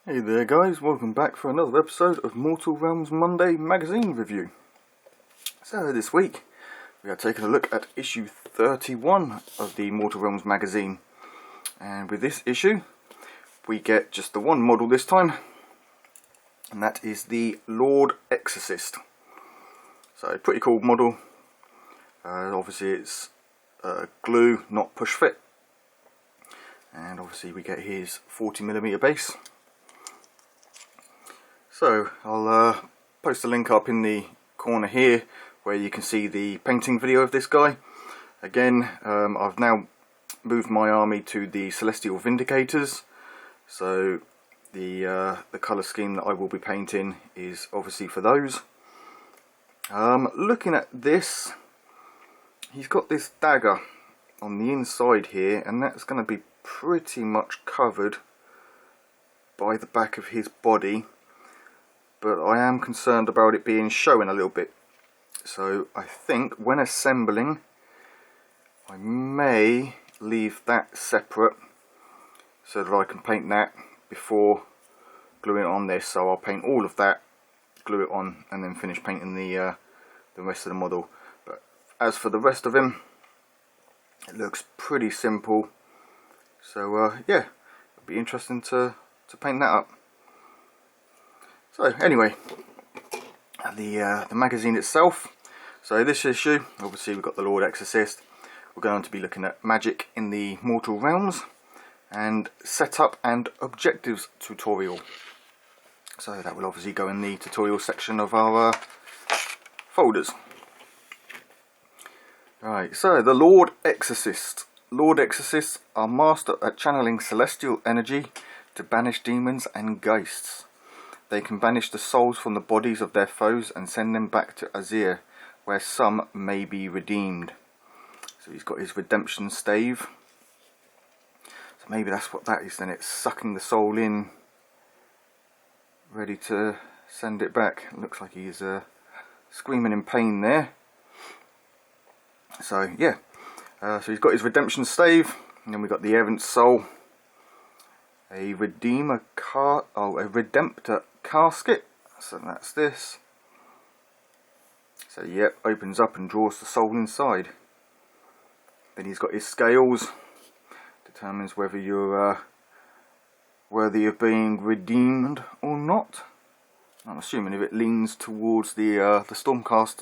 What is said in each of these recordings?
Hey there guys, welcome back for another episode of Mortal Realms Monday magazine review. So this week we are taking a look at issue 31 of the Mortal Realms magazine, and with this issue we get just the one model this time, and that is the Lord Exorcist. So pretty cool model. Obviously it's glue, not push fit, and obviously we get his 40mm base. So I'll post a link up in the corner here where you can see the painting video of this guy. Again, I've now moved my army to the Celestial Vindicators, so the colour scheme that I will be painting is obviously for those. Looking at this, he's got this dagger on the inside here, and that's going to be pretty much covered by the back of his body. But I am concerned about it being showing a little bit, so I think when assembling I may leave that separate so that I can paint that before gluing it on this. So I'll paint all of that, glue it on, and then finish painting the rest of the model. But as for the rest of him, it looks pretty simple, so yeah, it'll be interesting to paint that up. So anyway, the magazine itself. So this issue, obviously we've got the Lord Exorcist. We're going to be looking at magic in the Mortal Realms and setup and objectives tutorial. So that will obviously go in the tutorial section of our folders. Right, so the Lord Exorcist. Lord Exorcists are master at channeling celestial energy to banish demons and ghosts. They can banish the souls from the bodies of their foes and send them back to Azir, where some may be redeemed. So he's got his redemption stave. So maybe that's what that is then. It's sucking the soul in, ready to send it back. It looks like he's screaming in pain there. So yeah, so he's got his redemption stave, and then we've got the errant soul, a redemptor casket, so that's this. So yep, opens up and draws the soul inside. Then he's got his scales, determines whether you're worthy of being redeemed or not. I'm assuming if it leans towards the Stormcast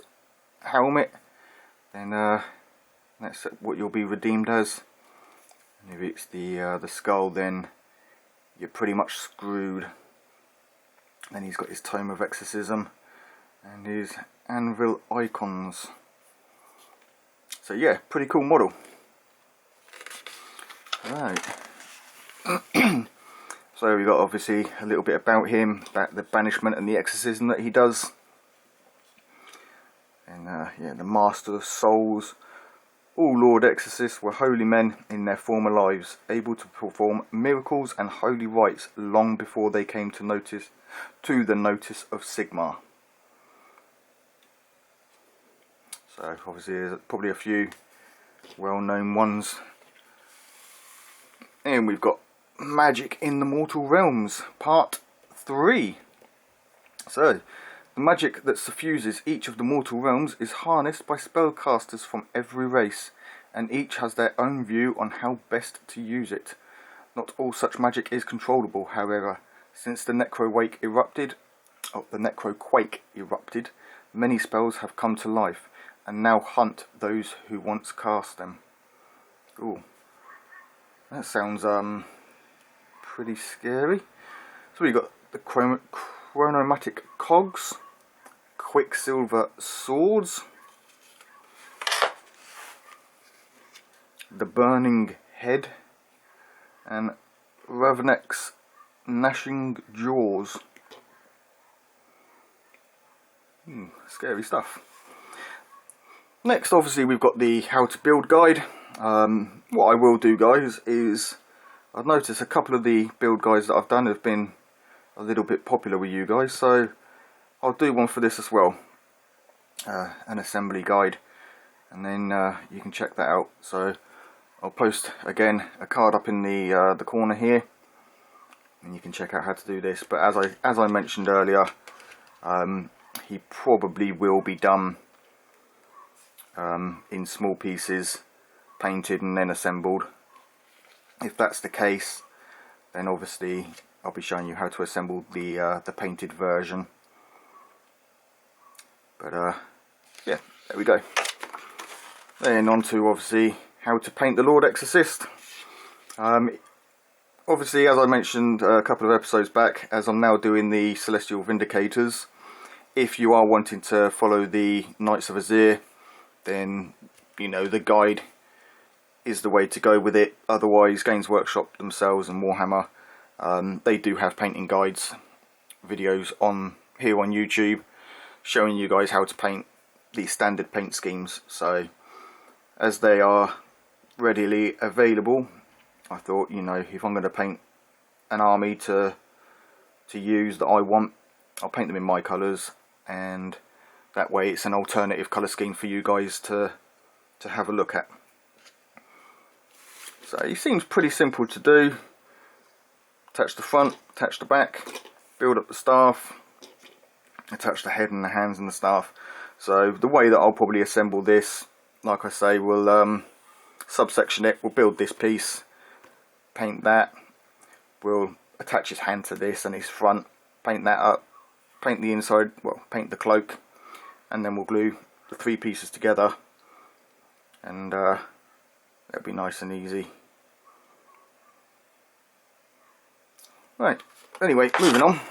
helmet, then that's what you'll be redeemed as. And if it's the skull, then you're pretty much screwed. Then he's got his Tome of Exorcism and his anvil icons. So yeah, pretty cool model. Right. So we've got obviously a little bit about him, about the banishment and the exorcism that he does. And yeah, the Master of Souls. All Lord Exorcists were holy men in their former lives, able to perform miracles and holy rites long before they came to the notice of Sigmar. So obviously there's probably a few well-known ones. And we've got Magic in the Mortal Realms, Part 3. So, the magic that suffuses each of the mortal realms is harnessed by spellcasters from every race, and each has their own view on how best to use it. Not all such magic is controllable, however. Since the Necroquake erupted, many spells have come to life, and now hunt those who once cast them. Ooh, that sounds pretty scary. So we've got the chronomatic cogs, quicksilver swords, the burning head, and Ravnek's gnashing jaws. Scary stuff. Next, obviously, we've got the how to build guide. What I will do, guys, is I've noticed a couple of the build guides that I've done have been a little bit popular with you guys, so I'll do one for this as well, an assembly guide, and then you can check that out. So I'll post again a card up in the corner here and you can check out how to do this. But as I mentioned earlier, he probably will be done in small pieces, painted and then assembled. If that's the case, then obviously I'll be showing you how to assemble the painted version. But yeah, there we go. Then on to obviously how to paint the Lord Exorcist. Obviously, as I mentioned a couple of episodes back, as I'm now doing the Celestial Vindicators, if you are wanting to follow the Knights of Azir, then you know the guide is the way to go with it. Otherwise, Games Workshop themselves and Warhammer, they do have painting guides videos on here on YouTube showing you guys how to paint the standard paint schemes. So as they are readily available, I thought, you know, if I'm going to paint an army to use that I want, I'll paint them in my colours, and that way it's an alternative colour scheme for you guys to have a look at. So it seems pretty simple to do. Attach the front, attach the back, build up the staff, attach the head and the hands and the staff. So the way that I'll probably assemble this, like I say, we'll subsection it, we'll build this piece, paint that, we'll attach his hand to this and his front, paint that up, paint the inside, well, paint the cloak, and then we'll glue the three pieces together, and that'll be nice and easy. Right, anyway, moving on.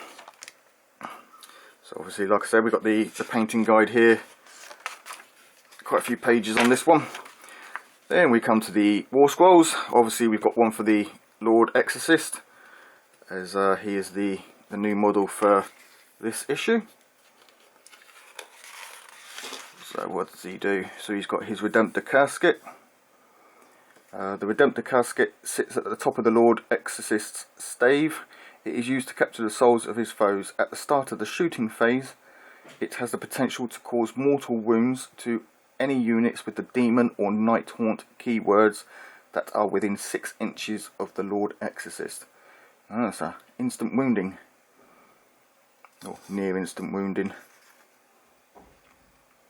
So obviously, like I said, we've got the painting guide here, quite a few pages on this one. Then we come to the War Scrolls. Obviously we've got one for the Lord Exorcist, as he is the new model for this issue. So what does he do? So he's got his Redemptor casket. The Redemptor casket sits at the top of the Lord Exorcist's stave. It is used to capture the souls of his foes. At the start of the shooting phase, it has the potential to cause mortal wounds to any units with the demon or night haunt keywords that are within 6 inches of the Lord Exorcist. So instant wounding, or near instant wounding.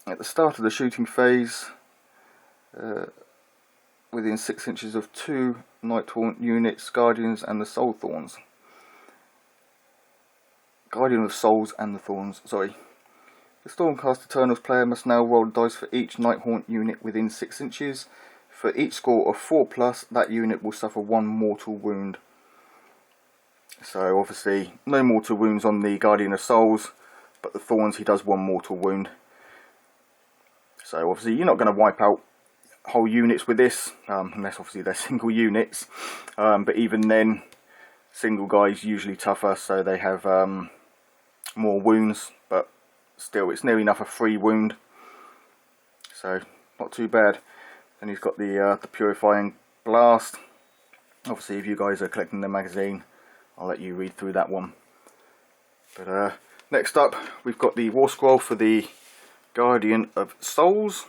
At the start of the shooting phase, within 6 inches of 2 night haunt units, guardians and the soul thorns. Guardian of Souls and the Thorns, sorry. The Stormcast Eternals player must now roll dice for each night haunt unit within 6 inches. For each score of 4+, that unit will suffer 1 mortal wound. So obviously no mortal wounds on the Guardian of Souls, but the Thorns, he does 1 mortal wound. So obviously you're not going to wipe out whole units with this, unless obviously they're single units, but even then single guys usually tougher, so they have more wounds, but still it's near enough a free wound, so not too bad. Then he's got the Purifying Blast. Obviously if you guys are collecting the magazine, I'll let you read through that one. But next up we've got the War Scroll for the Guardian of Souls,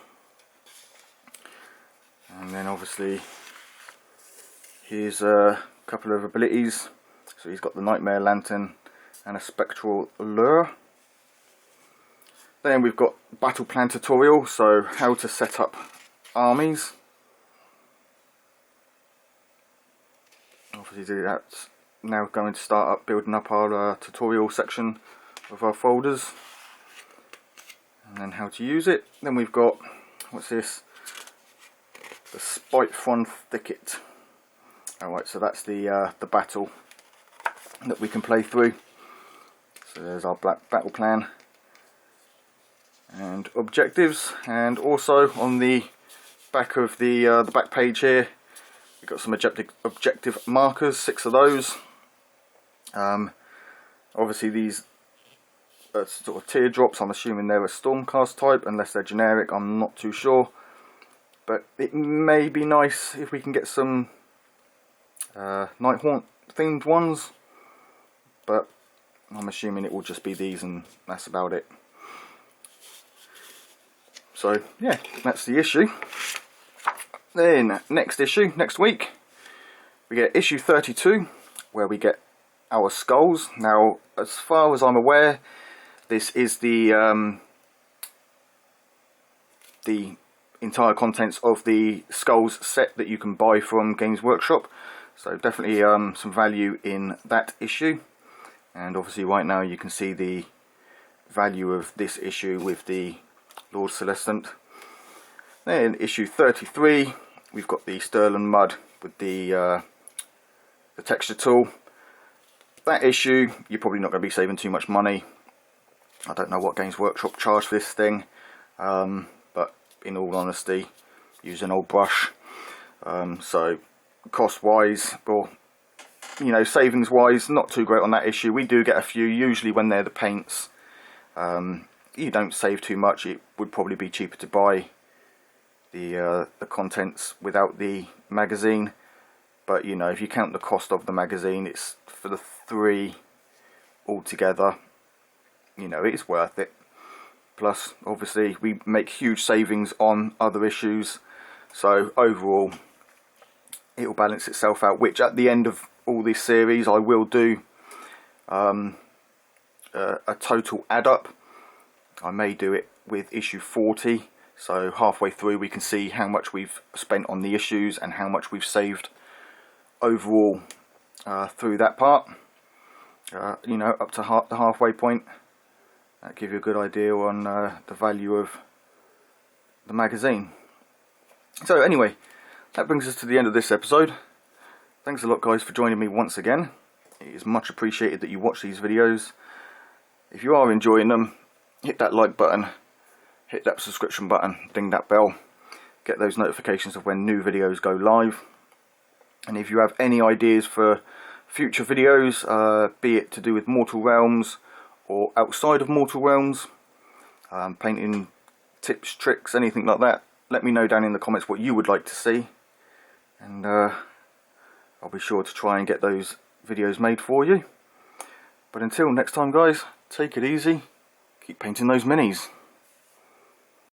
and then obviously here's a couple of abilities. So he's got the Nightmare Lantern and a Spectral Lure. Then we've got Battle Plan Tutorial, so how to set up armies. Obviously that's now going to start up building up our tutorial section of our folders. And then how to use it. Then we've got, what's this? The Spitefrond Thicket. Alright, so that's the battle that we can play through. So there's our battle plan and objectives, and also on the back of the back page here we've got some objective markers, 6 of those. Obviously these are sort of teardrops. I'm assuming they're a Stormcast type, unless they're generic, I'm not too sure, but it may be nice if we can get some Night Haunt themed ones, but I'm assuming it will just be these and that's about it. So yeah, that's the issue. Then next issue, next week, we get issue 32, where we get our skulls. Now, as far as I'm aware, this is the entire contents of the skulls set that you can buy from Games Workshop. So definitely some value in that issue. And obviously right now you can see the value of this issue with the Lord Celestant. Then issue 33, we've got the Sterling Mud with the texture tool. That issue, you're probably not going to be saving too much money. I don't know what Games Workshop charge for this thing, but in all honesty, use an old brush. So cost wise, or you know, savings wise, not too great on that issue. We do get a few, usually when they're the paints. You don't save too much. It would probably be cheaper to buy the contents without the magazine. But you know, if you count the cost of the magazine, it's for the 3 altogether. You know, it's worth it. Plus, obviously, we make huge savings on other issues. So overall, it will balance itself out. Which at the end of all this series, I will do a total add up. I may do it with issue 40. So halfway through, we can see how much we've spent on the issues and how much we've saved overall through that part. You know, up to the halfway point. That gives you a good idea on the value of the magazine. So anyway, that brings us to the end of this episode. Thanks a lot, guys, for joining me once again. It is much appreciated that you watch these videos. If you are enjoying them, hit that like button, hit that subscription button, ding that bell, get those notifications of when new videos go live. And if you have any ideas for future videos, be it to do with Mortal Realms or outside of Mortal Realms, painting tips, tricks, anything like that, let me know down in the comments what you would like to see, and I'll be sure to try and get those videos made for you. But until next time, guys, take it easy, keep painting those minis.